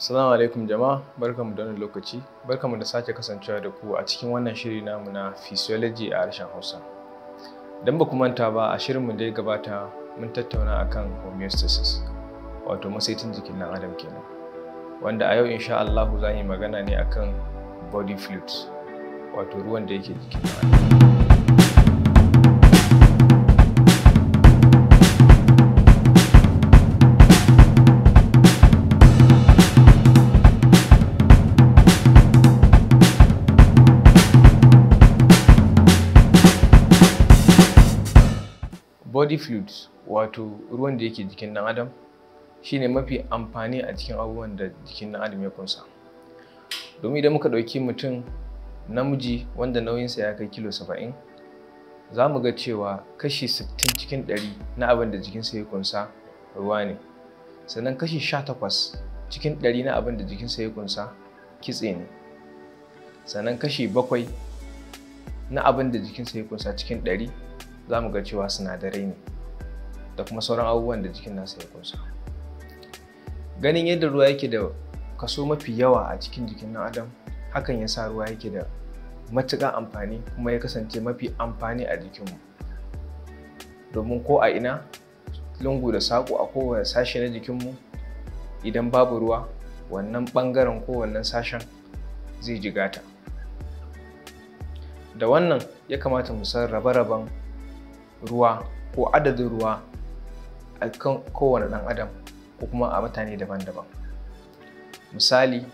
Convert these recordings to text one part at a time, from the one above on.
Assalamu alaikum jama'a, barkanmu da wannan lokaci, barkanmu da sake kasancewa da ku a cikin wannan shiri namu na Fisiyoloji a harshen Hausa. Idan ba ku manta ba, a shirinmu da ya gabata mun tattauna akan homeostasis, wato masaitin jikin ɗan adam kenan. Wanda a yau insha Allah za mu yi magana ne akan body fluids, wato ruwan da yake jikin ɗan adam. Body fluids, wato ruwan da yake jikin ɗan adam, shine mafi amfani a cikin abubuwan da jikin ɗan adam ya kunsa. Domin idan muka ɗauki mutum namiji wanda nauyinsa ya kai kilo 70, za mu ga cewa kashi 60 cikin 100 na abin da jikinsa ya kunsa ruwa ne. Sannan kashi 18 cikin 100 na abin da jikinsa ya kunsa kitse ne. Sannan kashi 7 na abin da jikinsa ya kunsa cikin 100 za mu ga cewa sinadarai ne da kuma sauran abubuwan da jikin nasa ya kunsa. Ganin yadda ruwa yake da kaso mafi yawa a cikin jikin ɗan adam, hakan ya sa ruwa yake da matuƙar amfani kuma ya kasance mafi amfani a jikinmu. Domin ko a ina, lungu da saƙo a kowane sashe na jikinmu, idan babu ruwa, wannan ɓangaren ko wannan sashen zai jigata. Da wannan ya kamata mu san rabe-raben ruwa ko adadin ruwa a kan kowane ɗan adam ko kuma a mutane daban-daban. Misali,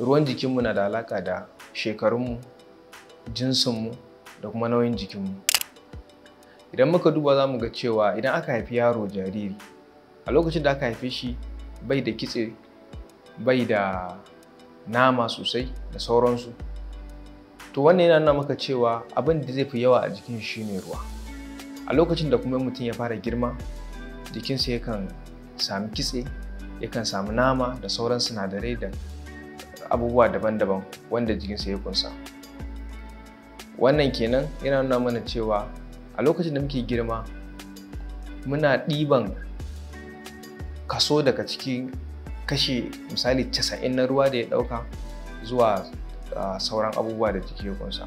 ruwan jikinmu na da alaƙa da shekarunmu, jinsinmu da kuma nauyin jikinmu. Idan muka duba za mu ga cewa idan aka haifi yaro jariri, a lokacin da aka haife shi bai da kitse, bai da nama sosai da sauransu. To wannan yana nuna maka cewa abin da zai fi yawa a jikin shi ne ruwa. A lokacin da kuma mutum ya fara girma, jikinsa yakan sami kitse, yakan samu nama da sauran sinadarai da abubuwa daban-daban wanda jikinsa ya kunsa. Wannan kenan yana nuna mana cewa a lokacin da muke girma, muna ɗiban kaso daga cikin kashi misali 90 na ruwa da ya ɗauka zuwa sauran abubuwa da jiki ya kunsa.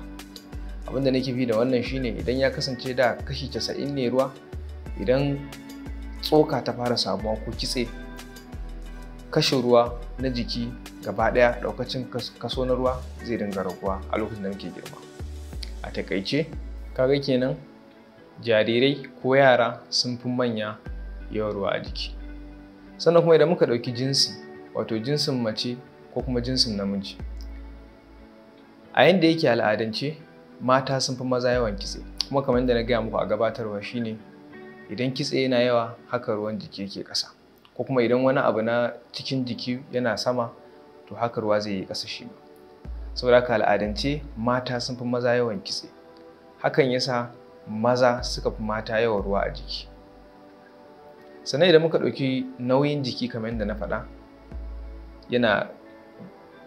Abin da nake fi da wannan shine idan ya kasance da kashi 90 ne ruwa, idan tsoka ta fara samuwa ko kitse, kashin ruwa na jiki gaba ɗaya ɗaukacin kaso na ruwa zai dinga raguwa a lokacin da muke girma. A takaice, kaga kenan jarirai ko yara sun fi manya yawan ruwa a jiki. Sannan kuma idan muka ɗauki jinsi, wato jinsin mace ko kuma jinsin namiji, a yanda yake al'adance, mata sun fi maza yawan kitse, kuma kamar yadda na gaya muku a gabatarwa shine idan kitse yana yawa, haka ruwan jiki yake ƙasa, ko kuma idan wani abu na cikin jiki yana sama, to haka ruwa zai yi ƙasa shi ma. Saboda haka al'adance mata sun fi maza yawan kitse, hakan yasa maza suka fi mata yawan ruwa a jiki. Sannan idan muka ɗauki nauyin jiki kamar yadda na faɗa, yana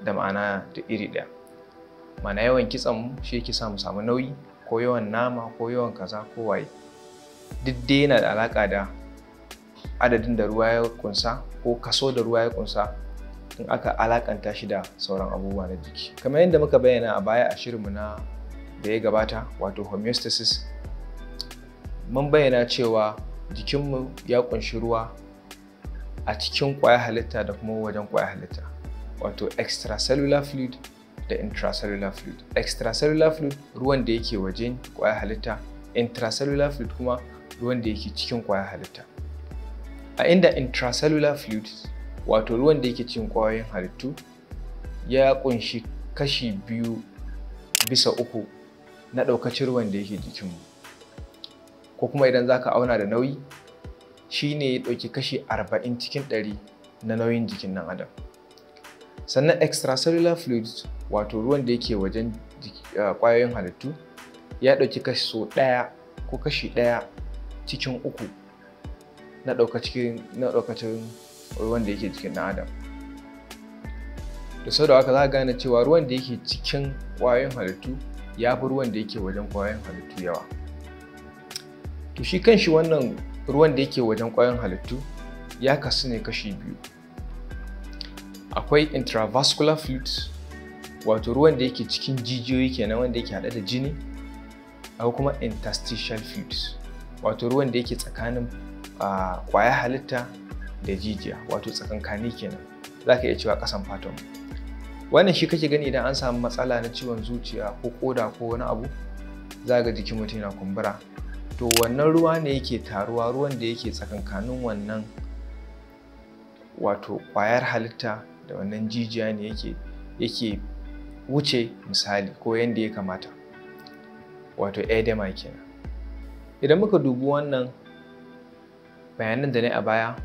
da ma'ana da iri ɗaya. Ma'ana yawan kitsen mu shi yake sa mu samu nauyi, ko yawan nama ko yawan kaza ko waye. Duk dai yana da alaƙa da adadin da ruwa ya kunsa ko kaso da ruwa ya kunsa in aka alaƙanta shi da sauran abubuwa na jiki. Kamar yadda muka bayyana a baya a shirinmu na da ya gabata, wato homeostasis, mun bayyana cewa jikinmu ya ƙunshi ruwa a cikin ƙwayar halitta da kuma wajen ƙwayar halitta, wato extracellular fluid da intracellular fluid. Extracellular fluid ruwan da yake wajen ƙwayar halitta, intracellular fluid kuma ruwan da yake cikin ƙwayar halitta. A inda intracellular fluid, wato ruwan da yake cikin ƙwayoyin halittu, ya ƙunshi kashi 2/3 na ɗaukacin ruwan da yake jikinmu, ko kuma idan za ka auna da nauyi, shi ne ya ɗauki kashi 40 cikin 100 na nauyin jikin ɗan adam. Sannan extracellular fluids, wato ruwan da yake wajen ƙwayoyin halittu, ya ɗauki kaso 1 ko kashi 1 cikin 3 na ɗaukacin ruwan da yake jikin ɗan adam. Da sau da haka za ka gane cewa ruwan da yake cikin ƙwayoyin halittu ya fi ruwan da yake wajen ƙwayoyin halittu yawa. To shi kanshi wannan ruwan da yake wajen ƙwayoyin halittu ya kasu ne kashi biyu. akwai intravascular fluid, wato ruwan da yake cikin jijiyoyi kenan wanda yake haɗe da jini. Akwai kuma interstitial fluid, wato ruwan da yake tsakanin ƙwayar halitta da jijiya, wato tsakankani kenan, za ka iya cewa ƙasan fatan. Wannan shi kake gani idan an samu matsala na ciwon zuciya ko ƙoda ko wani abu, za ga jikin mutum yana kumbura. To wannan ruwa ne yake taruwa, ruwan da yake tsakankanin wannan wato ƙwayar halitta da wannan jijiya ne yake wuce misali ko yanda ya kamata, wato edema kenan. Idan muka dubi wannan bayanan da na yi a baya,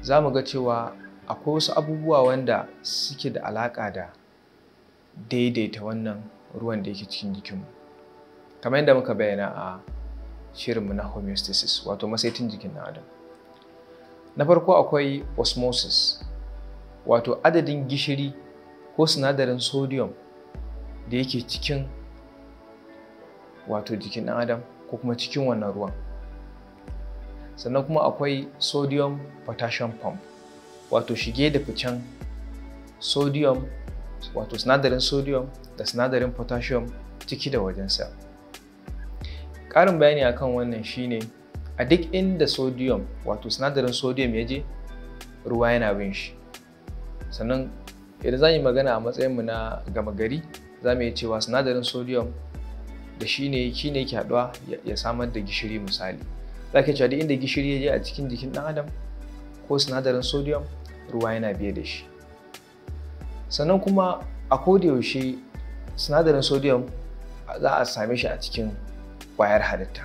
za mu ga cewa akwai wasu abubuwa wanda suke da alaƙa da daidaita wannan ruwan da yake cikin jikinmu, kamar yadda muka bayyana a shirinmu na homeostasis, wato masaitin jikin ɗan adam. Na farko akwai osmosis, wato adadin gishiri ko sinadarin sodium da yake cikin wato jikin ɗan adam ko kuma cikin wannan ruwan. Sannan kuma akwai sodium potassium pump, wato shige da ficen sodium, wato sinadarin sodium da sinadarin potassium ciki da wajensa. Ƙarin bayani akan wannan shine, a duk inda sodium wato sinadarin sodium ya je, ruwa yana bin shi. Sannan idan za mu yi magana a matsayinmu na gama gari, za mu iya cewa sinadarin sodium da shi ne yake haɗuwa ya samar da gishiri misali. Za ka cewa duk inda gishiri ya je a cikin jikin ɗan adam ko sinadarin sodium, ruwa yana biye da shi. Sannan kuma a kodayaushe sinadarin sodium za a same shi a cikin ƙwayar halitta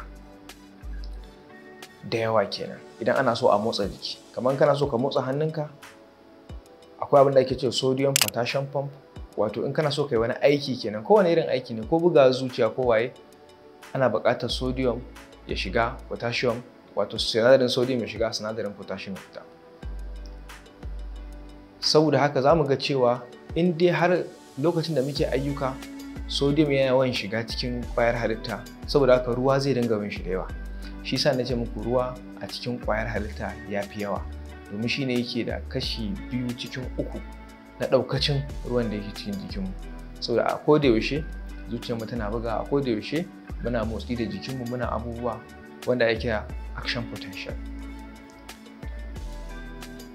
da yawa kenan idan ana so a motsa jiki. Kamar kana so ka motsa hannunka, akwai abin da ake cewa sodium potassium pump, wato in kana so ka yi wani aiki kenan, kowane irin aiki ne, ko buga zuciya ko waye, ana buƙatar sodium ya shiga potassium, wato sinadarin sodium ya shiga sinadarin potassium ya fita. Saboda haka za mu ga cewa in dai har lokacin da muke ayyuka sodium yana yawan shiga cikin ƙwayar halitta, saboda haka ruwa zai dinga bin shi da yawa. Shi yasa na ce muku ruwa a cikin ƙwayar halitta ya fi yawa, domin shi ne yake da kashi 2 cikin 3 na ɗaukacin ruwan da yake cikin jikinmu. Saboda a kodayaushe zuciyarmu tana bugawa, a kodayaushe muna motsi da jikinmu, muna abubuwa wanda ake kira action potential.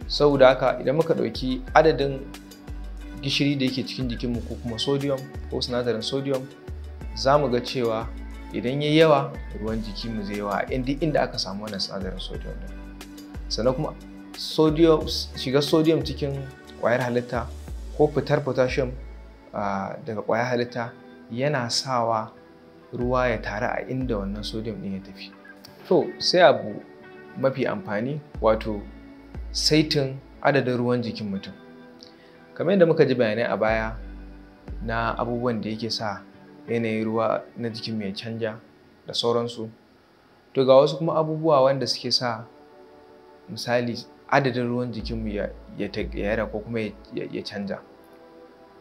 Saboda haka idan muka ɗauki adadin gishiri da yake cikin jikinmu ko kuma sodium ko sinadarin sodium, za mu ga cewa idan ya yi yawa, ruwan jikinmu zai yawa inda aka samu wannan sinadarin sodium ɗin. Sannan kuma shigar sodium cikin ƙwayar halitta ko fitar potassium daga ƙwayar halitta yana sawa ruwa ya taru a inda wannan sodium ɗin ya tafi. To sai abu mafi amfani, wato saitin adadin ruwan jikin mutum. Kamar yadda muka ji bayanai a baya na abubuwan da yake sa yanayin ruwa na jikin mai canja da sauransu, to ga wasu kuma abubuwa wanda suke sa misali adadin ruwan jikinmu ya tagayyara ko kuma ya canja.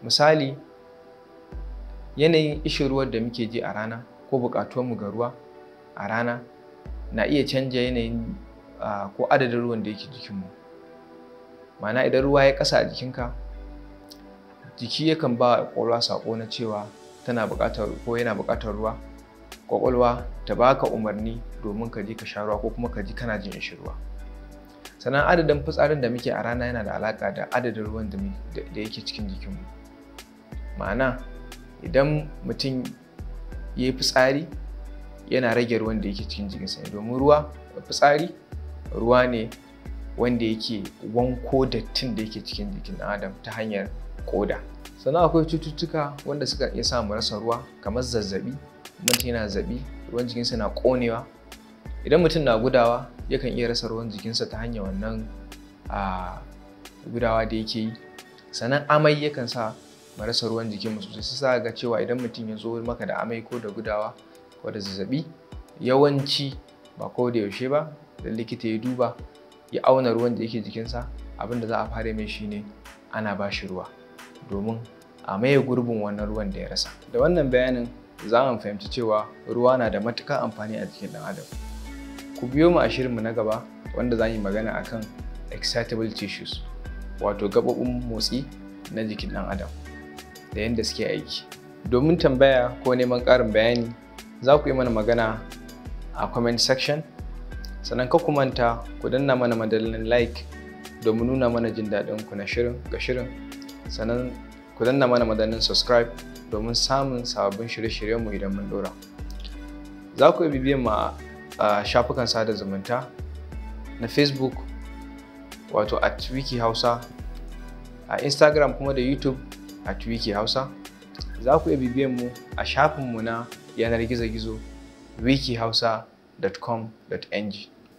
Misali, yanayin ishin ruwan da muke ji a rana ko buƙatuwarmu ga ruwa a rana na iya canja yanayin ko adadin ruwan da yake jikinmu. Ma'ana idan ruwa ya ƙasa a jikinka, jiki yakan ba ƙwaƙwalwa saƙo na cewa tana buƙatar ko yana buƙatar ruwa. Ƙwaƙwalwa ta baka umarni domin ka je ka sha ruwa ko kuma ka ji kana jin ƙishin ruwa. Sannan adadin fitsarin da muke a rana yana da alaƙa da adadin ruwan da yake cikin jikinmu. Ma'ana idan mutum ya yi fitsari, yana rage ruwan da yake cikin jikinsa, domin fitsari ruwa ne wanda yake wanko dattin da yake cikin jikin ɗan adam ta hanyar ƙoda. Sannan akwai cututtuka wanda suka iya sa mu rasa ruwa, kamar zazzaɓi. Mutum yana zazzaɓi, ruwan jikinsa na ƙonewa. Idan mutum na gudawa, yakan iya rasa ruwan jikinsa ta hanyar wannan gudawa da yake yi. Sannan amai yakan sa mu rasa ruwan jikinmu sosai. Sai ga cewa idan mutum ya zo maka da amai ko da gudawa ko da zazzaɓi, yawanci ba ko da yaushe ba, idan likita ya duba ya auna ruwan da yake jikinsa, abin da za a fara mai shine ana ba shi ruwa domin a maye gurbin wannan ruwan da ya rasa. Da wannan bayanin za mu fahimci cewa ruwa na da matuƙar amfani a jikin ɗan adam. Ku biyo mu a shirinmu na gaba wanda za mu yi magana akan excitable tissues. wato gaɓoɓin motsi na jikin ɗan adam da yadda suke aiki. Domin tambaya ko neman ƙarin bayani za ku yi mana magana a comment section, sannan ka ku manta ku danna mana madallin like domin nuna mana jin daɗin ku na shirin, sannan ku danna mana madallin subscribe domin samun sababbin shirye-shiryenmu idan mun ɗora. Za ku iya bibiyan mu a shafukan sada zumunta na Facebook wato @Wikihausa, a Instagram kuma da YouTube @Wikihausa. Za ku iya bibiyan mu a shafinmu na yanar gizo-gizo wikihausa.com.ng.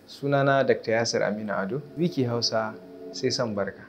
Sunana Dr. Yasir Aminu Ado, Wikihausa sai san barka.